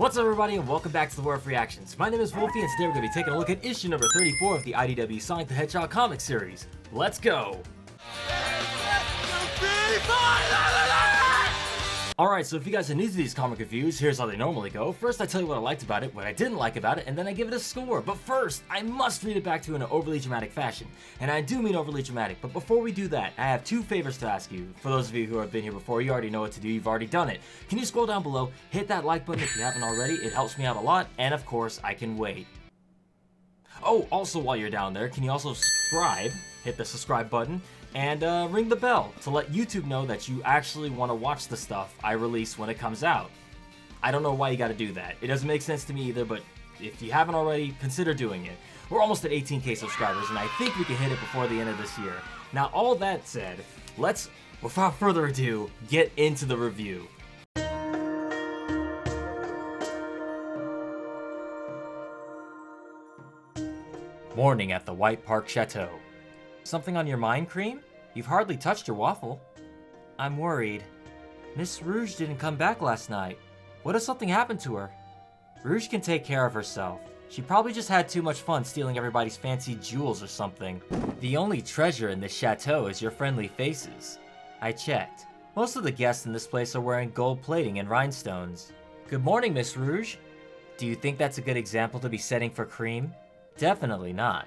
What's up everybody and welcome back to the Werewoof Reactions. My name is Wolfie and today we're going to be taking a look at issue number 34 of the IDW Sonic the Hedgehog comic series. Let's go! Alright, so if you guys are new to these comic reviews, here's how they normally go. First I tell you what I liked about it, what I didn't like about it, and then I give it a score. But first, I must read it back to you in an overly dramatic fashion. And I do mean overly dramatic, but before we do that, I have two favors to ask you. For those of you who have been here before, you already know what to do, you've already done it. Can you scroll down below, hit that like button if you haven't already, it helps me out a lot, and of course, I can wait. Oh, also while you're down there, can you also subscribe, hit the subscribe button, and ring the bell to let YouTube know that you actually want to watch the stuff I release when it comes out. I don't know why you gotta do that. It doesn't make sense to me either, but if you haven't already, consider doing it. We're almost at 18K subscribers, and I think we can hit it before the end of this year. Now, all that said, let's, without further ado, get into the review. Morning at the White Park Chateau. Something on your mind, Cream? You've hardly touched your waffle. I'm worried. Miss Rouge didn't come back last night. What if something happened to her? Rouge can take care of herself. She probably just had too much fun stealing everybody's fancy jewels or something. The only treasure in this chateau is your friendly faces. I checked. Most of the guests in this place are wearing gold plating and rhinestones. Good morning, Miss Rouge. Do you think that's a good example to be setting for Cream? Definitely not.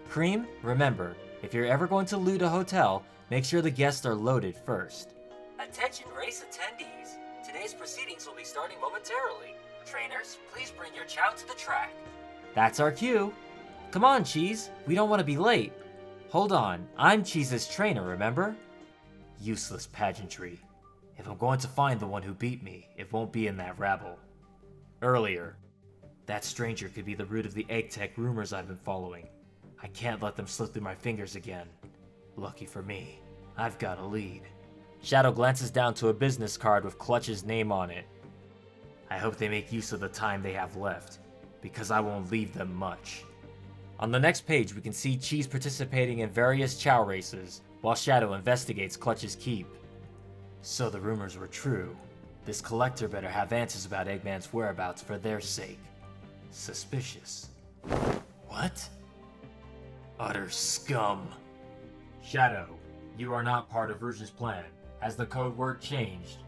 Cream, remember, if you're ever going to loot a hotel, make sure the guests are loaded first. Attention race attendees. Today's proceedings will be starting momentarily. Trainers, please bring your chao to the track. That's our cue. Come on, Cheese. We don't want to be late. Hold on. I'm Cheese's trainer, remember? Useless pageantry. If I'm going to find the one who beat me, it won't be in that rabble. Earlier. That stranger could be the root of the egg tech rumors I've been following. I can't let them slip through my fingers again. Lucky for me, I've got a lead. Shadow glances down to a business card with Clutch's name on it. I hope they make use of the time they have left, because I won't leave them much. On the next page, we can see Cheese participating in various chao races, while Shadow investigates Clutch's keep. So the rumors were true. This collector better have answers about Eggman's whereabouts for their sake. Suspicious. What? Utter scum. Shadow, you are not part of Rouge's plan. Has the code word changed?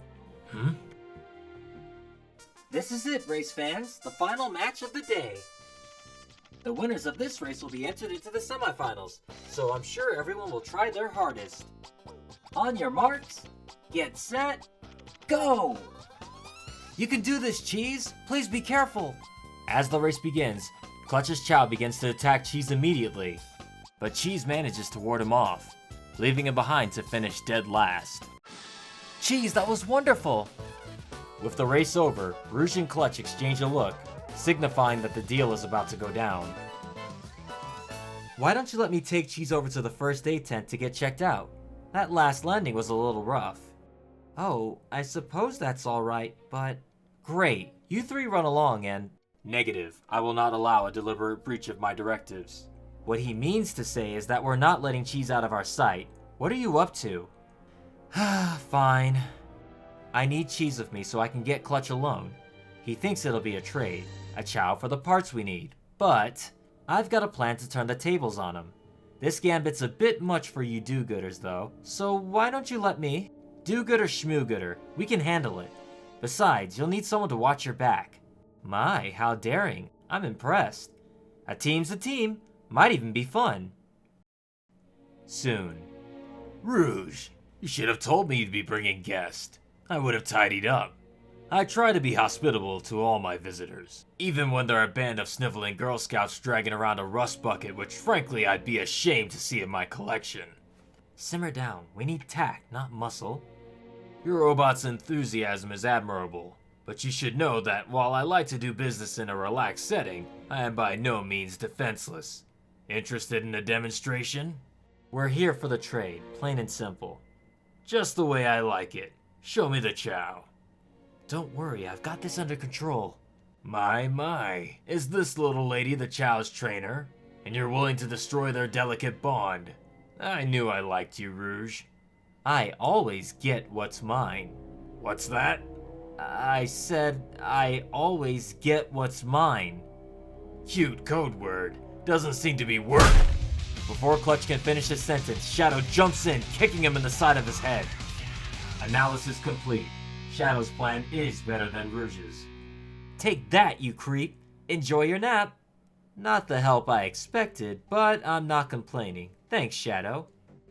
This is it, race fans. The final match of the day. The winners of this race will be entered into the semifinals, so I'm sure everyone will try their hardest. On your marks, get set, go! You can do this, Cheese. Please be careful. As the race begins, Clutch's chao begins to attack Cheese immediately. But Cheese manages to ward him off, leaving him behind to finish dead last. Cheese, that was wonderful! With the race over, Rouge and Clutch exchange a look, signifying that the deal is about to go down. Why don't you let me take Cheese over to the first aid tent to get checked out? That last landing was a little rough. Oh, I suppose that's alright, but... Great, you three run along and... Negative, I will not allow a deliberate breach of my directives. What he means to say is that we're not letting Cheese out of our sight. What are you up to? Fine. I need Cheese with me so I can get Clutch alone. He thinks it'll be a trade, a chao for the parts we need. But I've got a plan to turn the tables on him. This gambit's a bit much for you do-gooders though, so why don't you let me? Do-gooder schmoo-gooder, we can handle it. Besides, you'll need someone to watch your back. My, how daring. I'm impressed. A team's a team. Might even be fun. Soon. Rouge, you should have told me you'd be bringing guests. I would have tidied up. I try to be hospitable to all my visitors, even when they're a band of sniveling Girl Scouts dragging around a rust bucket, which frankly I'd be ashamed to see in my collection. Simmer down. We need tact, not muscle. Your robot's enthusiasm is admirable. But you should know that while I like to do business in a relaxed setting, I am by no means defenseless. Interested in a demonstration? We're here for the trade, plain and simple. Just the way I like it. Show me the chao. Don't worry, I've got this under control. My, is this little lady the chao's trainer? And you're willing to destroy their delicate bond? I knew I liked you, Rouge. I always get what's mine. What's that? I said I always get what's mine. Cute code word. Doesn't seem to be working. Before Clutch can finish his sentence, Shadow jumps in, kicking him in the side of his head. Analysis complete. Shadow's plan is better than Rouge's. Take that, you creep. Enjoy your nap. Not the help I expected, but I'm not complaining. Thanks, Shadow.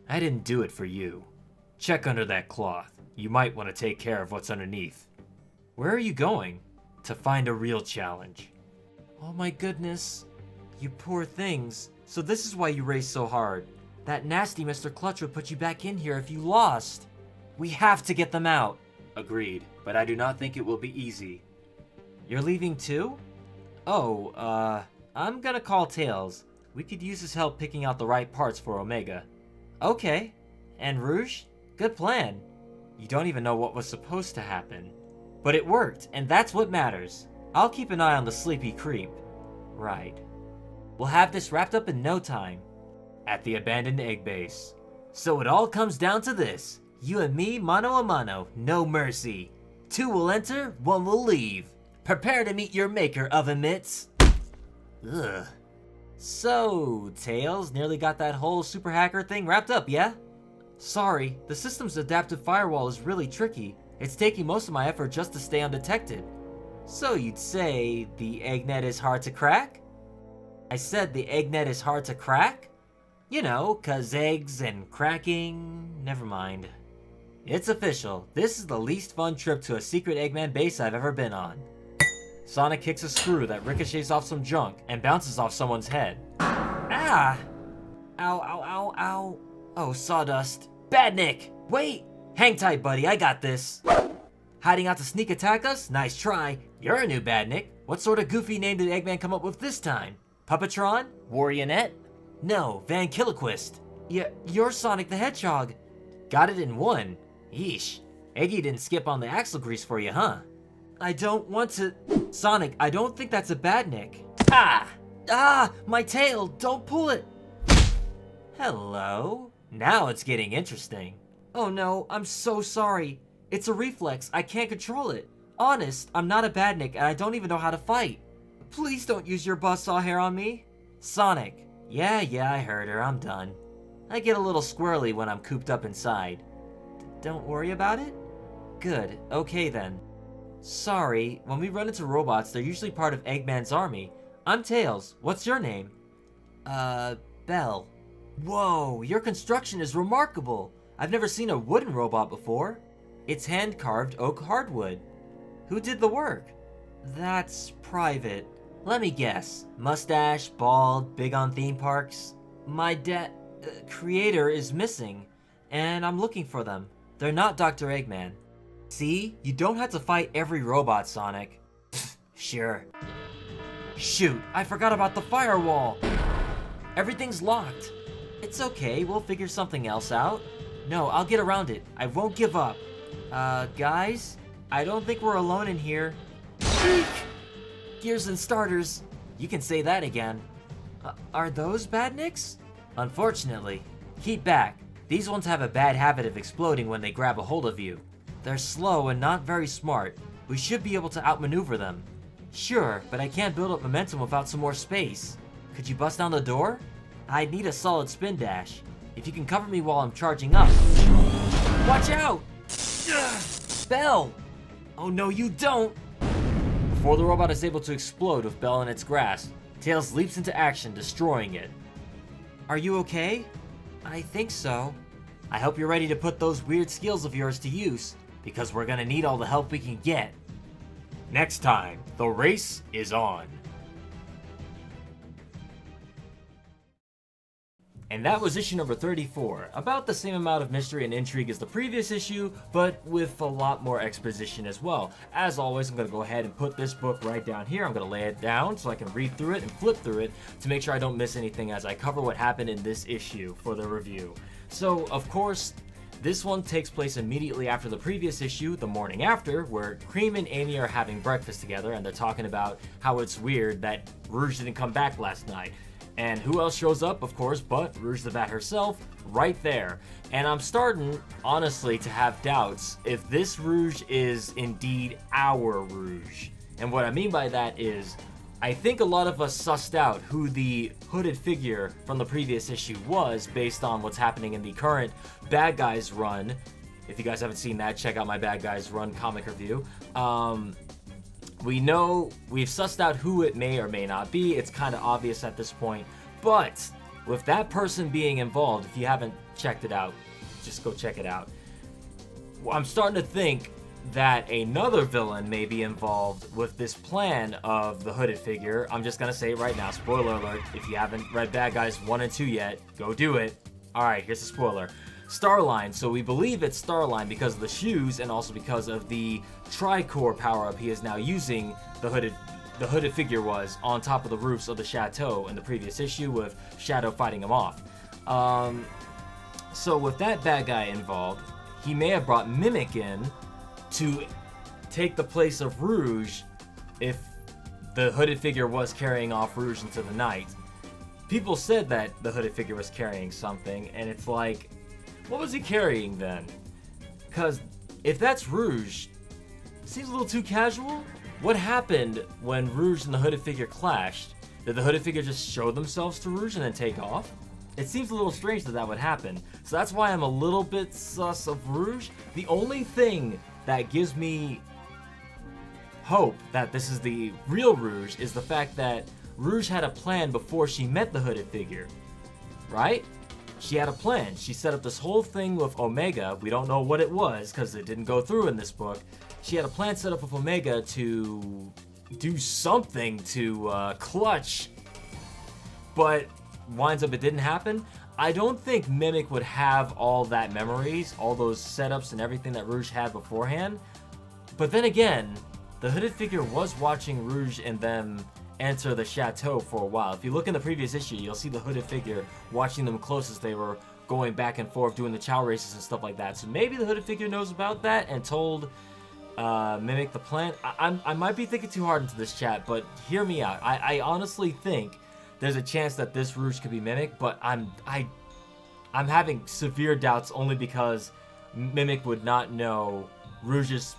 I didn't do it for you. Check under that cloth. You might want to take care of what's underneath. Where are you going? To find a real challenge. Oh my goodness. You poor things. So this is why you raced so hard. That nasty Mr. Clutch would put you back in here if you lost. We have to get them out. Agreed, but I do not think it will be easy. You're leaving too? Oh, I'm gonna call Tails. We could use his help picking out the right parts for Omega. Okay. And Rouge? Good plan. You don't even know what was supposed to happen. But it worked, and that's what matters. I'll keep an eye on the sleepy creep. Right. We'll have this wrapped up in no time. At the abandoned egg base. So it all comes down to this. You and me, mano a mano, no mercy. 2 will enter, 1 will leave. Prepare to meet your maker, oven mitts. Ugh. So, Tails, nearly got that whole super hacker thing wrapped up, yeah? Sorry, the system's adaptive firewall is really tricky. It's taking most of my effort just to stay undetected. So you'd say the eggnet is hard to crack? I said the eggnet is hard to crack? You know, 'cause eggs and cracking... Never mind. It's official. This is the least fun trip to a secret Eggman base I've ever been on. Sonic kicks a screw that ricochets off some junk and bounces off someone's head. Ah! Ow, ow, ow, ow. Oh, sawdust. Badnik! Wait! Hang tight, buddy. I got this. Hiding out to sneak attack us? Nice try. You're a new Badnik. What sort of goofy name did Eggman come up with this time? Puppetron? Warionette? No, Vankiloquist. Yeah, you're Sonic the Hedgehog. Got it in 1. Yeesh. Eggy didn't skip on the axle grease for you, huh? I don't want to... Sonic, I don't think that's a Badnik. Ah! Ah! My tail! Don't pull it! Hello? Now it's getting interesting. Oh no, I'm so sorry. It's a reflex. I can't control it. Honest, I'm not a Badnik and I don't even know how to fight. Please don't use your buzzsaw hair on me. Sonic. Yeah, I heard her. I'm done. I get a little squirrely when I'm cooped up inside. Don't worry about it? Good. Okay then. Sorry, when we run into robots, they're usually part of Eggman's army. I'm Tails. What's your name? Belle. Whoa, your construction is remarkable. I've never seen a wooden robot before. It's hand-carved oak hardwood. Who did the work? That's private. Let me guess. Mustache, bald, big on theme parks. My creator is missing, and I'm looking for them. They're not Dr. Eggman. See? You don't have to fight every robot, Sonic. Sure. Shoot, I forgot about the firewall. Everything's locked. It's okay, we'll figure something else out. No, I'll get around it. I won't give up. Guys? I don't think we're alone in here. Eek! Gears and starters. You can say that again. Are those Badniks? Unfortunately. Keep back. These ones have a bad habit of exploding when they grab a hold of you. They're slow and not very smart. We should be able to outmaneuver them. Sure, but I can't build up momentum without some more space. Could you bust down the door? I'd need a solid spin dash. If you can cover me while I'm charging up. Watch out! Ugh, Belle! Oh no, you don't! Before the robot is able to explode with Belle in its grasp, Tails leaps into action, destroying it. Are you okay? I think so. I hope you're ready to put those weird skills of yours to use, because we're gonna need all the help we can get. Next time, the race is on. And that was issue number 34, about the same amount of mystery and intrigue as the previous issue, but with a lot more exposition as well. As always, I'm going to go ahead and put this book right down here. I'm going to lay it down so I can read through it and flip through it to make sure I don't miss anything as I cover what happened in this issue for the review. So, of course, this one takes place immediately after the previous issue, the morning after, where Cream and Amy are having breakfast together and they're talking about how it's weird that Rouge didn't come back last night. And who else shows up, of course, but Rouge the Bat herself, right there. And I'm starting, honestly, to have doubts if this Rouge is indeed our Rouge. And what I mean by that is, I think a lot of us sussed out who the hooded figure from the previous issue was based on what's happening in the current Bad Guys run. If you guys haven't seen that, check out my Bad Guys run comic review. We know, we've sussed out who it may or may not be. It's kind of obvious at this point. But with that person being involved, if you haven't checked it out, just go check it out. I'm starting to think that another villain may be involved with this plan of the hooded figure. I'm just gonna say it right now, spoiler alert, if you haven't read Bad Guys 1 and 2 yet, go do it. Alright, here's a spoiler. Starline, so we believe it's Starline because of the shoes and also because of the Tricore power-up he is now using. The hooded figure was on top of the roofs of the chateau in the previous issue with Shadow fighting him off. So with that bad guy involved, he may have brought Mimic in to take the place of Rouge if the hooded figure was carrying off Rouge into the night. People said that the hooded figure was carrying something, and it's like, what was he carrying then? Because if that's Rouge, it seems a little too casual. What happened when Rouge and the hooded figure clashed? Did the hooded figure just show themselves to Rouge and then take off? It seems a little strange that that would happen. So that's why I'm a little bit sus of Rouge. The only thing that gives me hope that this is the real Rouge is the fact that Rouge had a plan before she met the hooded figure, right? She had a plan. She set up this whole thing with Omega. We don't know what it was because it didn't go through in this book. She had a plan set up with Omega to do something to Clutch, but winds up it didn't happen. I don't think Mimic would have all that memories, all those setups and everything that Rouge had beforehand. But then again, the hooded figure was watching Rouge and them enter the chateau for a while. If you look in the previous issue, you'll see the hooded figure watching them close as they were going back and forth doing the chao races and stuff like that. So maybe the hooded figure knows about that and told Mimic the plan. I might be thinking too hard into this chat, but hear me out. I honestly think there's a chance that this Rouge could be Mimic, but I'm having severe doubts only because Mimic would not know Rouge's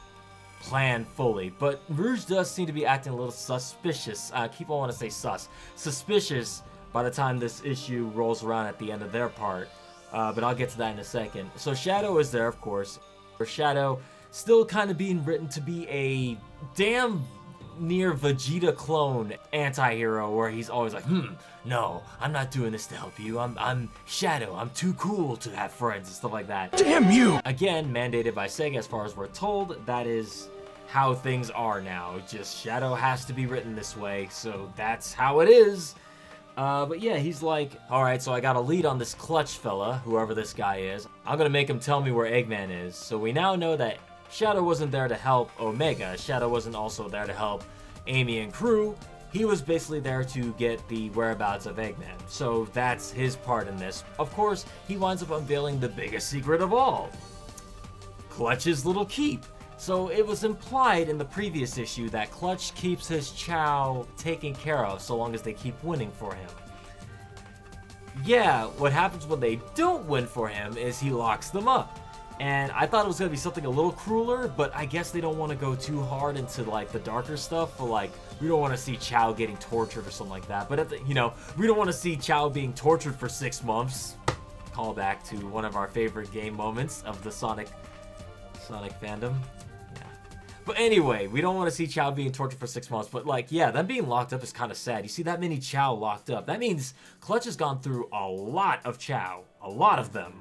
plan fully. But Rouge does seem to be acting a little suspicious. I keep on wanting to say suspicious by the time this issue rolls around at the end of their part. But I'll get to that in a second. So Shadow is there, of course. Shadow still kind of being written to be a damn near Vegeta clone anti-hero where he's always like, no, I'm not doing this to help you. I'm Shadow. I'm too cool to have friends and stuff like that. Damn you! Again, mandated by Sega as far as we're told. That is how things are now. Just Shadow has to be written this way, so that's how it is. But yeah, he's like, alright, so I got a lead on this Clutch fella, whoever this guy is. I'm gonna make him tell me where Eggman is. So we now know that Shadow wasn't there to help Omega. Shadow wasn't also there to help Amy and crew. He was basically there to get the whereabouts of Eggman. So that's his part in this. Of course, he winds up unveiling the biggest secret of all. Clutch's little keep. So it was implied in the previous issue that Clutch keeps his chao taken care of so long as they keep winning for him. Yeah, what happens when they don't win for him is he locks them up. And I thought it was going to be something a little crueler, but I guess they don't want to go too hard into like the darker stuff. For like, we don't want to see Chao getting tortured or something like that. But we don't want to see Chao being tortured for 6 months. Call back to one of our favorite game moments of the Sonic fandom. Yeah. But anyway, we don't want to see Chao being tortured for 6 months. But like, yeah, them being locked up is kind of sad. You see that many Chao locked up. That means Clutch has gone through a lot of Chao. A lot of them.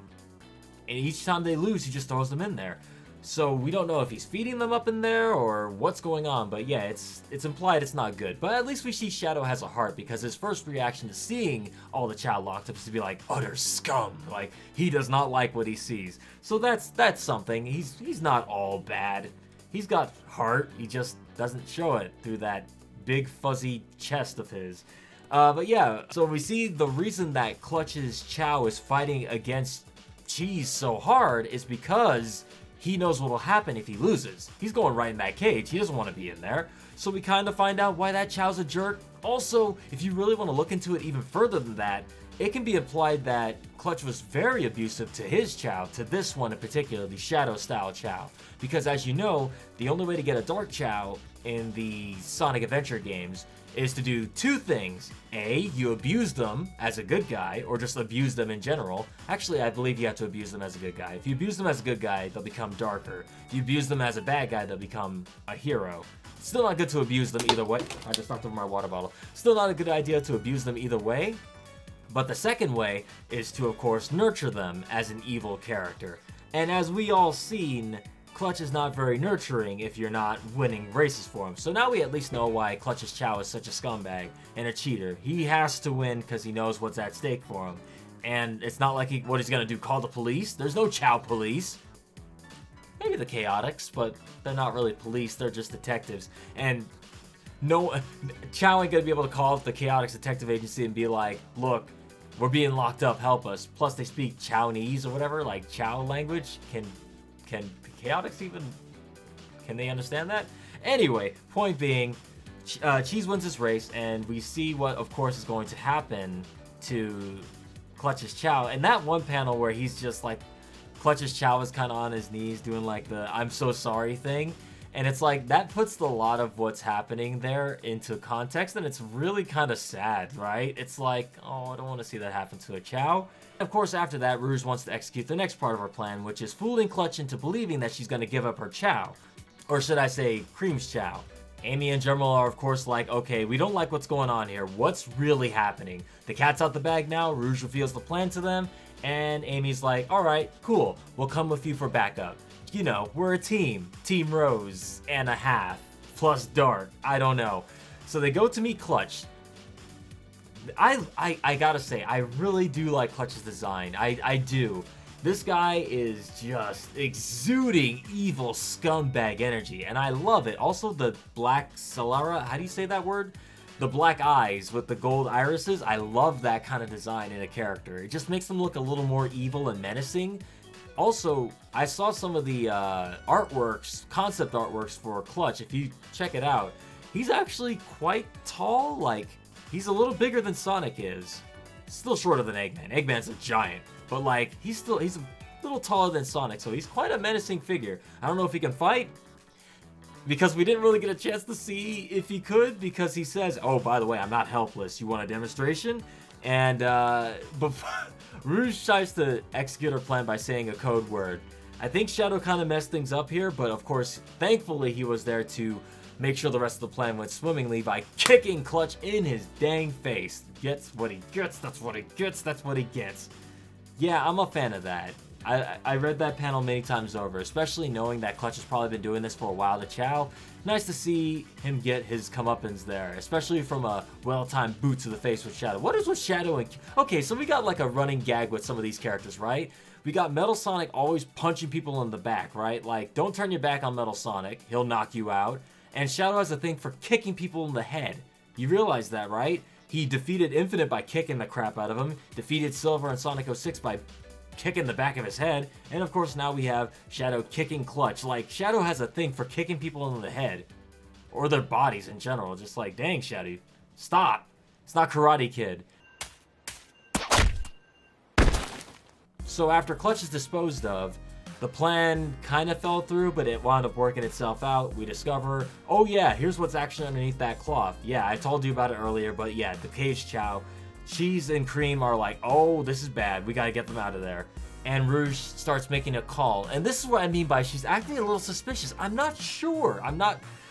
And each time they lose, he just throws them in there. So we don't know if he's feeding them up in there or what's going on. But yeah, it's implied it's not good. But at least we see Shadow has a heart because his first reaction to seeing all the Chao locked up is to be like, utter scum. Like, he does not like what he sees. So that's something. He's not all bad. He's got heart. He just doesn't show it through that big fuzzy chest of his. But yeah, so we see the reason that Clutch's Chao is fighting against Cheese so hard is because he knows what will happen if he loses. He's going right in that cage. He doesn't want to be in there. So we kind of find out why that Chao's a jerk. Also, if you really want to look into it even further than that, it can be implied that Clutch was very abusive to his Chao, to this one in particular, the Shadow style Chao. Because as you know, the only way to get a Dark Chao in the Sonic Adventure games is to do two things. A, you abuse them as a good guy, or just abuse them in general. Actually, I believe you have to abuse them as a good guy. If you abuse them as a good guy, they'll become darker. If you abuse them as a bad guy, they'll become a hero. Still not good to abuse them either way. I just knocked over my water bottle. Still not a good idea to abuse them either way. But the second way is to, of course, nurture them as an evil character. And as we all seen, Clutch is not very nurturing if you're not winning races for him. So now we at least know why Clutch's Chao is such a scumbag and a cheater. He has to win because he knows what's at stake for him. And it's not like what he's going to do, call the police. There's no Chao police. Maybe the Chaotix, but they're not really police. They're just detectives. And no, Chao ain't going to be able to call up the Chaotix Detective Agency and be like, look, we're being locked up, help us. Plus they speak Chaonese or whatever, like Chao language. Can Chaotix even, can they understand that? Anyway, point being, Cheese wins this race, and we see what, of course, is going to happen to Clutch's Chao. And that one panel where he's just like, Clutch's Chao is kind of on his knees doing like the I'm so sorry thing. And it's like, that puts a lot of what's happening there into context, and it's really kind of sad, right? It's like, oh, I don't want to see that happen to a Chao. Of course, after that, Rouge wants to execute the next part of her plan, which is fooling Clutch into believing that she's going to give up her Chao. Or should I say, Cream's Chao. Amy and General are, of course, like, okay, we don't like what's going on here. What's really happening? The cat's out the bag now. Rouge reveals the plan to them, and Amy's like, all right, cool. We'll come with you for backup. You know, we're a team. Team Rose and a half. Plus Dark. I don't know. So they go to meet Clutch. I gotta say, I really do like Clutch's design. I do. This guy is just exuding evil scumbag energy, and I love it. Also, the black Solara, how do you say that word? The black eyes with the gold irises, I love that kind of design in a character. It just makes them look a little more evil and menacing. Also, I saw some of the artworks, concept artworks for Clutch. If you check it out, he's actually quite tall. Like, he's a little bigger than Sonic is. Still shorter than Eggman. Eggman's a giant. But, like, he's a little taller than Sonic, so he's quite a menacing figure. I don't know if he can fight, because we didn't really get a chance to see if he could, because he says, oh, by the way, I'm not helpless. You want a demonstration? And, Rouge tries to execute her plan by saying a code word. I think Shadow kind of messed things up here, but of course, thankfully he was there to make sure the rest of the plan went swimmingly by kicking Clutch in his dang face. Gets what he gets, that's what he gets, that's what he gets. Yeah, I'm a fan of that. I read that panel many times over, especially knowing that Clutch has probably been doing this for a while to Chao. Nice to see him get his comeuppance there, especially from a well-timed boot to the face with Shadow. What is with Shadow and... Okay, so we got like a running gag with some of these characters, right? We got Metal Sonic always punching people in the back, right? Like, don't turn your back on Metal Sonic, he'll knock you out. And Shadow has a thing for kicking people in the head. You realize that, right? He defeated Infinite by kicking the crap out of him, defeated Silver and Sonic 06 by kicking the back of his head, and of course now we have Shadow kicking Clutch. Like, Shadow has a thing for kicking people in the head, or their bodies in general. Just like, dang, Shadow, stop. It's not Karate Kid. So after Clutch is disposed of, the plan kind of fell through, but it wound up working itself out. We discover, oh yeah, here's what's actually underneath that cloth. Yeah, I told you about it earlier, but yeah, the caged Chao. Cheese and Cream are like, oh, this is bad. We gotta get them out of there. And Rouge starts making a call. And this is what I mean by she's acting a little suspicious. I'm not sure.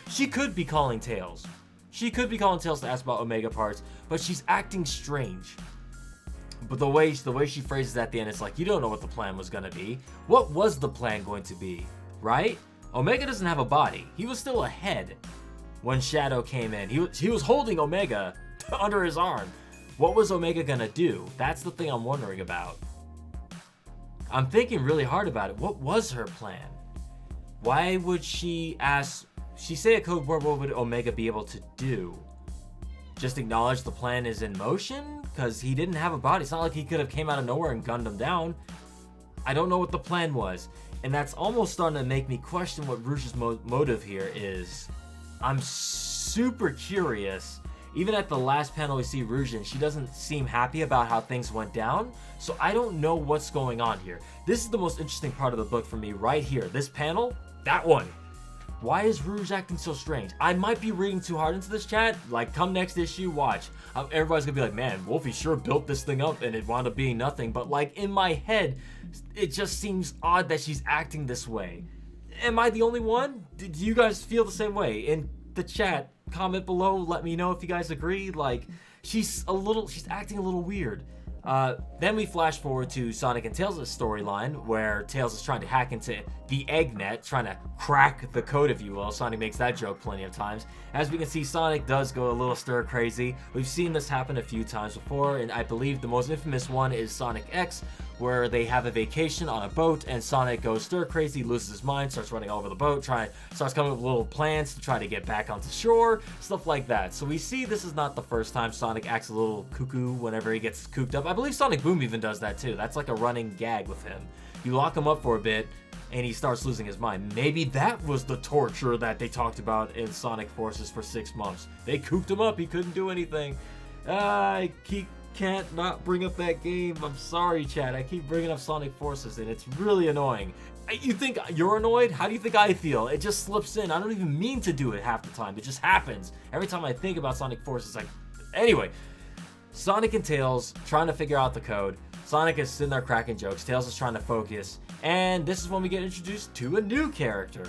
She could be calling Tails. She could be calling Tails to ask about Omega parts, but she's acting strange. But the way she phrases it at the end, it's like, you don't know what the plan was gonna be. What was the plan going to be, right? Omega doesn't have a body. He was still a head when Shadow came in. He was holding Omega under his arm. What was Omega gonna do? That's the thing I'm wondering about. I'm thinking really hard about it. What was her plan? Why would she say a code word? What would Omega be able to do? Just acknowledge the plan is in motion? Because he didn't have a body. It's not like he could have came out of nowhere and gunned him down. I don't know what the plan was. And that's almost starting to make me question what Rouge's motive here is. I'm super curious. Even at the last panel we see Rouge in, she doesn't seem happy about how things went down. So I don't know what's going on here. This is the most interesting part of the book for me right here. This panel, that one. Why is Rouge acting so strange? I might be reading too hard into this, chat. Like, come next issue, watch. Everybody's gonna be like, man, Wolfie sure built this thing up and it wound up being nothing. But like, in my head, it just seems odd that she's acting this way. Am I the only one? Do you guys feel the same way? In the chat, comment below, let me know if you guys agree. Like, she's acting a little weird. Then we flash forward to Sonic and Tails' storyline, where Tails is trying to hack into the Eggnet, trying to crack the code, if you will. Sonic makes that joke plenty of times. As we can see, Sonic does go a little stir crazy. We've seen this happen a few times before, and I believe the most infamous one is Sonic X, where they have a vacation on a boat, and Sonic goes stir crazy, loses his mind, starts running all over the boat, starts coming up with little plans to try to get back onto shore, stuff like that. So we see this is not the first time Sonic acts a little cuckoo whenever he gets cooped up. I believe Sonic Boom even does that too. That's like a running gag with him. You lock him up for a bit, and he starts losing his mind. Maybe that was the torture that they talked about in Sonic Forces for 6 months. They cooped him up, he couldn't do anything. He can't not bring up that game. I'm sorry, chat. I keep bringing up Sonic Forces, and it's really annoying. You think you're annoyed? How do you think I feel? It just slips in. I don't even mean to do it half the time. It just happens. Every time I think about Sonic Forces, Anyway, Sonic and Tails trying to figure out the code. Sonic is sitting there cracking jokes. Tails is trying to focus. And this is when we get introduced to a new character.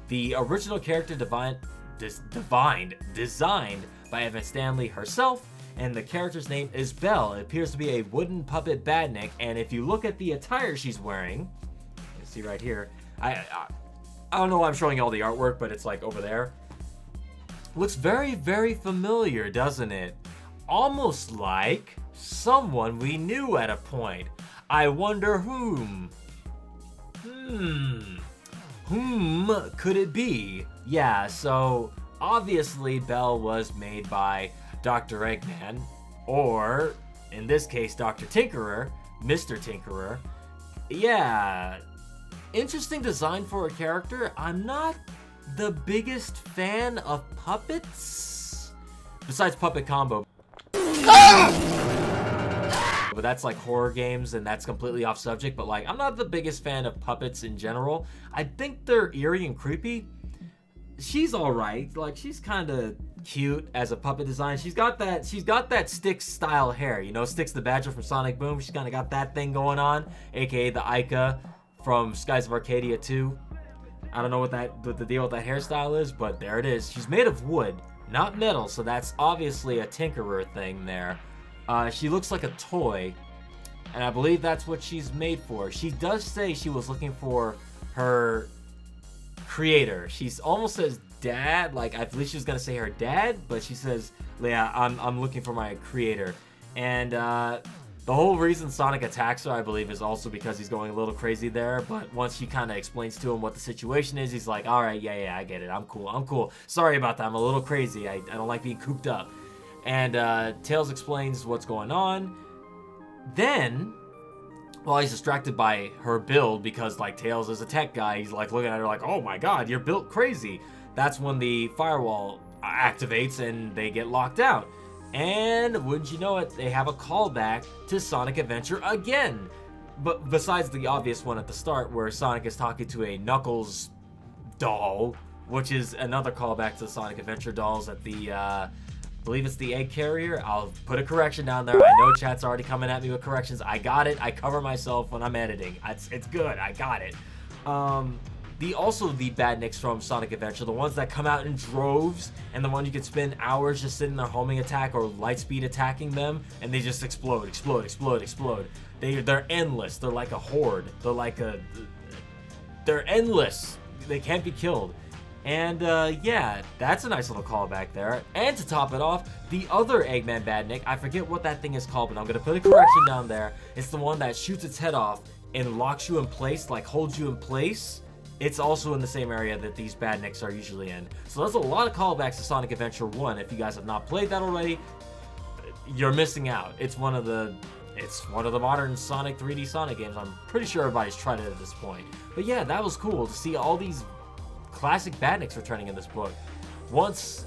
The original character designed by Evan Stanley herself, and the character's name is Belle. It appears to be a wooden puppet badnik, and if you look at the attire she's wearing, you can see right here, I don't know why I'm showing you all the artwork, but it's like over there. Looks very, very familiar, doesn't it? Almost like someone we knew at a point. I wonder whom. Whom could it be? Yeah, so obviously Belle was made by Dr. Eggman, or in this case, Dr. Tinkerer, Mr. Tinkerer. Yeah, interesting design for a character. I'm not the biggest fan of puppets, besides Puppet Combo. But that's like horror games, and that's completely off subject, but like, I'm not the biggest fan of puppets in general. I think they're eerie and creepy. She's alright, like, she's kind of cute as a puppet design. She's got that Styx style hair, you know, Styx the Badger from Sonic Boom. She's kind of got that thing going on, aka the Ica from Skies of Arcadia 2. I don't know what the deal with that hairstyle is, but there it is. She's made of wood, not metal, so that's obviously a Tinkerer thing there. She looks like a toy, and I believe that's what she's made for. She does say she was looking for her creator. She's almost says dad, like I believe she was gonna say her dad, but she says, yeah, I'm looking for my creator. And the whole reason Sonic attacks her, I believe, is also because he's going a little crazy there. But once she kind of explains to him what the situation is, he's like, all right, yeah, I get it. I'm cool. Sorry about that. I'm a little crazy. I don't like being cooped up. And Tails explains what's going on. Then, while he's distracted by her build, because like Tails is a tech guy, he's like looking at her like, oh my god, you're built crazy. That's when the firewall activates and they get locked out. And wouldn't you know it, they have a callback to Sonic Adventure again. But besides the obvious one at the start where Sonic is talking to a Knuckles doll, which is another callback to the Sonic Adventure dolls at the, I believe it's the egg carrier. I'll put a correction down there. I know chat's already coming at me with corrections. I got it. I cover myself when I'm editing. It's good. I got it. Also the badniks from Sonic Adventure, the ones that come out in droves, and the one you could spend hours just sitting there homing attack or lightspeed attacking them, and they just explode. They're endless. They're like a horde. They're endless. They can't be killed. And yeah, that's a nice little callback there. And to top it off, the other Eggman badnik, I forget what that thing is called, but I'm gonna put a correction down there. It's the one that shoots its head off and locks you in place, like holds you in place. It's also in the same area that these badniks are usually in. So there's a lot of callbacks to Sonic Adventure 1. If you guys have not played that already, you're missing out. It's one of the modern Sonic 3D Sonic games. I'm pretty sure everybody's tried it at this point. But yeah, that was cool to see all these classic badniks returning in this book. Once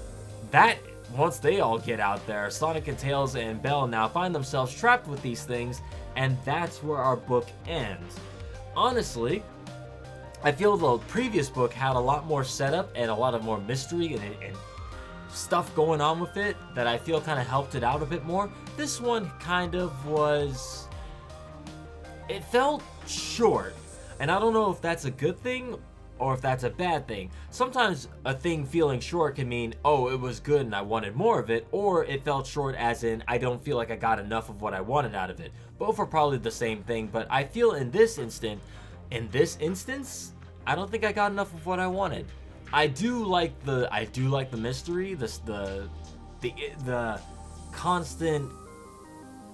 that once they all get out there, Sonic and Tails and Belle now find themselves trapped with these things, and that's where our book ends. Honestly, I feel the previous book had a lot more setup and a lot of more mystery and stuff going on with it that I feel kind of helped it out a bit more. This one kind of was... It felt short, and I don't know if that's a good thing or if that's a bad thing. Sometimes a thing feeling short can mean, oh, it was good and I wanted more of it, or it felt short as in, I don't feel like I got enough of what I wanted out of it. Both are probably the same thing, but I feel in this instance, I don't think I got enough of what I wanted. I do like the mystery, the constant,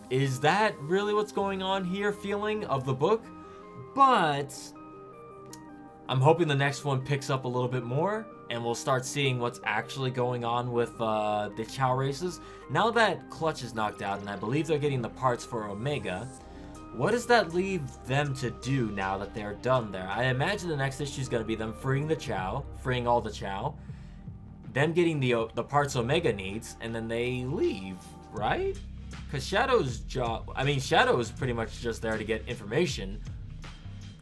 is that really what's going on here feeling of the book? But I'm hoping the next one picks up a little bit more and we'll start seeing what's actually going on with the Chao races. Now that Clutch is knocked out and I believe they're getting the parts for Omega, what does that leave them to do now that they're done there? I imagine the next issue is going to be them freeing the Chao, freeing all the Chao, them getting the parts Omega needs, and then they leave, right? Because Shadow's job, Shadow is pretty much just there to get information.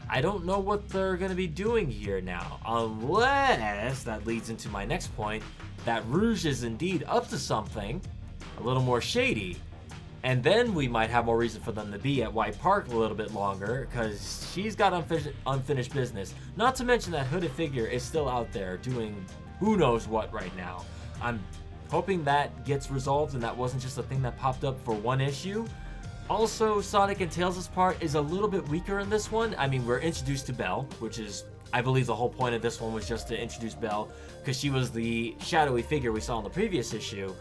I don't know what they're going to be doing here now, unless that leads into my next point, that Rouge is indeed up to something a little more shady. And then we might have more reason for them to be at White Park a little bit longer, because she's got unfinished business. Not to mention that hooded figure is still out there doing who knows what right now. I'm hoping that gets resolved and that wasn't just a thing that popped up for one issue. Also, Sonic and Tails' part is a little bit weaker in this one. I mean, we're introduced to Belle, which is, I believe the whole point of this one was just to introduce Belle, because she was the shadowy figure we saw in the previous issue.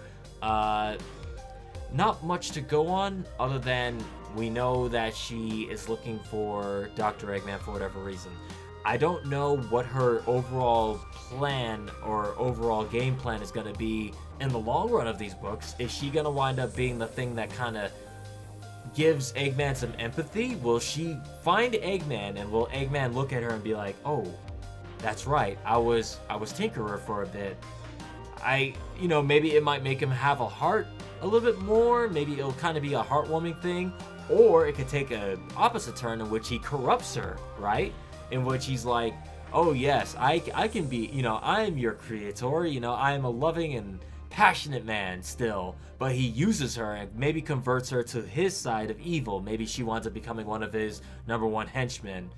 Not much to go on other than we know that she is looking for Dr. Eggman for whatever reason. I don't know what her overall plan or overall game plan is going to be in the long run of these books. Is she going to wind up being the thing that kind of gives Eggman some empathy? Will she find Eggman and will Eggman look at her and be like, oh, that's right, I was Tinkerer for a bit. Maybe it might make him have a heart a little bit more. Maybe it'll kind of be a heartwarming thing, or it could take an opposite turn in which he corrupts her, right? In which he's like, oh yes, I can be, I am your creator, I am a loving and passionate man still, but he uses her and maybe converts her to his side of evil. Maybe she winds up becoming one of his #1 henchmen.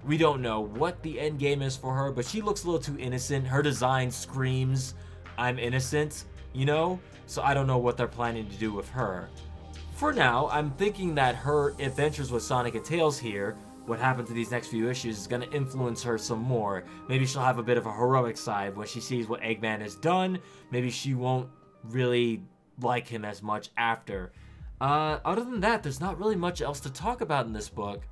We don't know what the end game is for her, but she looks a little too innocent. Her design screams, I'm innocent, So I don't know what they're planning to do with her. For now, I'm thinking that her adventures with Sonic and Tails here, what happened to these next few issues, is going to influence her some more. Maybe she'll have a bit of a heroic side when she sees what Eggman has done. Maybe she won't really like him as much after. Other than that, there's not really much else to talk about in this book.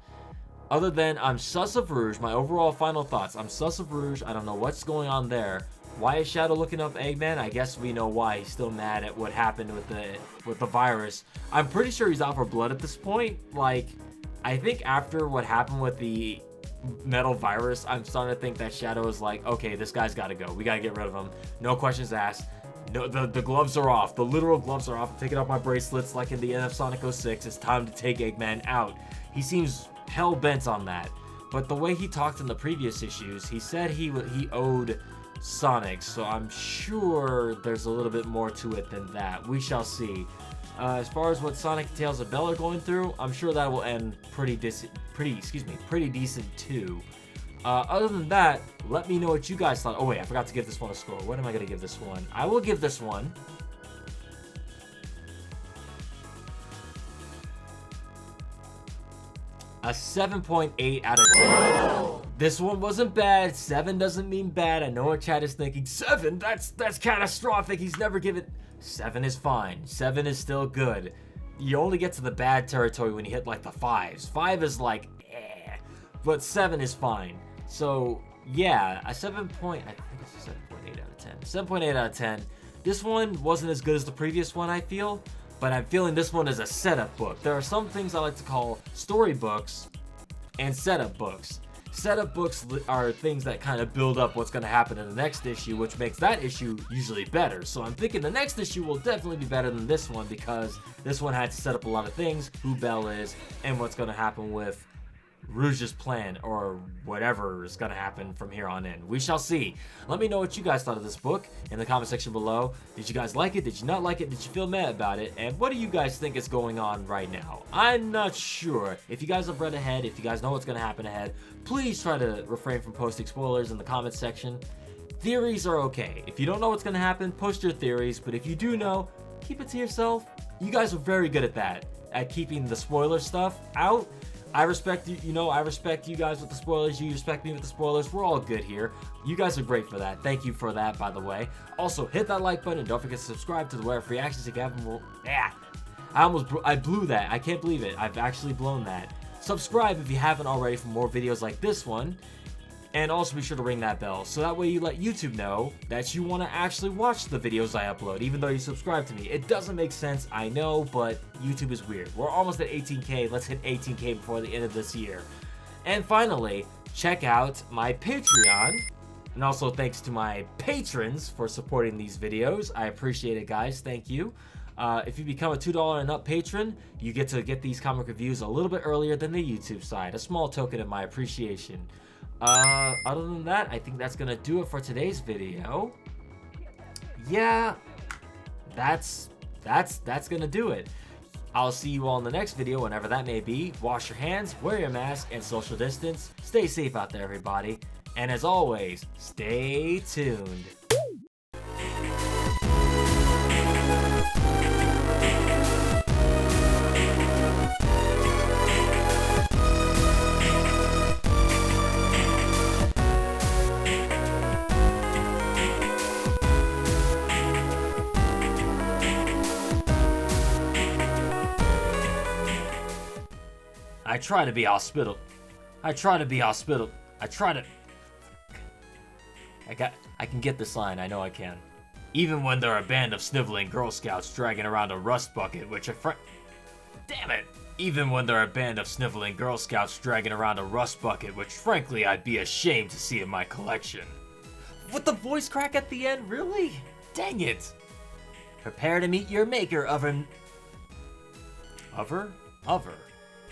Other than I'm sus of Rouge. My overall final thoughts. I'm sus of Rouge. I don't know what's going on there. Why is Shadow looking up Eggman? I guess we know why. He's still mad at what happened with the virus. I'm pretty sure he's out for blood at this point. I think after what happened with the metal virus, I'm starting to think that Shadow is like, okay, this guy's got to go. We got to get rid of him. No questions asked. No, the gloves are off. The literal gloves are off. I'm taking off my bracelets like in the end of Sonic 06. It's time to take Eggman out. He seems hell-bent on that. But the way he talked in the previous issues, he said he owed Sonic, so I'm sure there's a little bit more to it than that. We shall see. As far as what Sonic and Tails and Belle are going through, I'm sure that will end pretty decent too. Other than that, let me know what you guys thought. Oh wait, I forgot to give this one a score. What am I going to give this one? I will give this one a 7.8 out of 10. This one wasn't bad. 7 doesn't mean bad. I know what chat is thinking. 7? That's catastrophic. He's never given... 7 is fine. 7 is still good. You only get to the bad territory when you hit like the 5s. 5 is like, eh. But 7 is fine. So, yeah, a 7 point... I think it's a 7.8 out of 10. 7.8 out of 10. This one wasn't as good as the previous one, I feel. But I'm feeling this one is a setup book. There are some things I like to call story books and setup books. Setup books are things that kind of build up what's going to happen in the next issue, which makes that issue usually better. So I'm thinking the next issue will definitely be better than this one, because this one had to set up a lot of things, who Belle is, and what's going to happen with Rouge's plan, or whatever is going to happen from here on in. We shall see. Let me know what you guys thought of this book in the comment section below. Did you guys like it? Did you not like it? Did you feel mad about it? And what do you guys think is going on right now? I'm not sure. If you guys have read ahead, if you guys know what's going to happen ahead, please try to refrain from posting spoilers in the comment section. Theories are okay. If you don't know what's going to happen, post your theories. But if you do know, keep it to yourself. You guys are very good at that, at keeping the spoiler stuff out. I respect you, I respect you guys with the spoilers. You respect me with the spoilers. We're all good here. You guys are great for that. Thank you for that, by the way. Also, hit that like button. Don't forget to subscribe to the Werewoof Reactions if you haven't. I blew that. I can't believe it. I've actually blown that. Subscribe if you haven't already for more videos like this one. And also be sure to ring that bell, so that way you let YouTube know that you want to actually watch the videos I upload, even though you subscribe to me. It doesn't make sense, I know, but YouTube is weird. We're almost at 18K. Let's hit 18K before the end of this year. And finally, check out my Patreon. And also thanks to my patrons for supporting these videos. I appreciate it, guys. Thank you. If you become a $2 and up patron, you get to get these comic reviews a little bit earlier than the YouTube side. A small token of my appreciation. Other than that, I think that's gonna do it for today's video. Yeah, that's gonna do it. I'll see you all in the next video, whenever that may be. Wash your hands, wear your mask, and social distance. Stay safe out there, everybody. And as always, stay tuned. I try to be hospitable. I can get this line. I know I can. Even when there are a band of sniveling Girl Scouts dragging around a rust bucket, which damn it! Even when there are a band of sniveling Girl Scouts dragging around a rust bucket, which frankly I'd be ashamed to see in my collection. With the voice crack at the end, really? Dang it! Prepare to meet your maker, Over.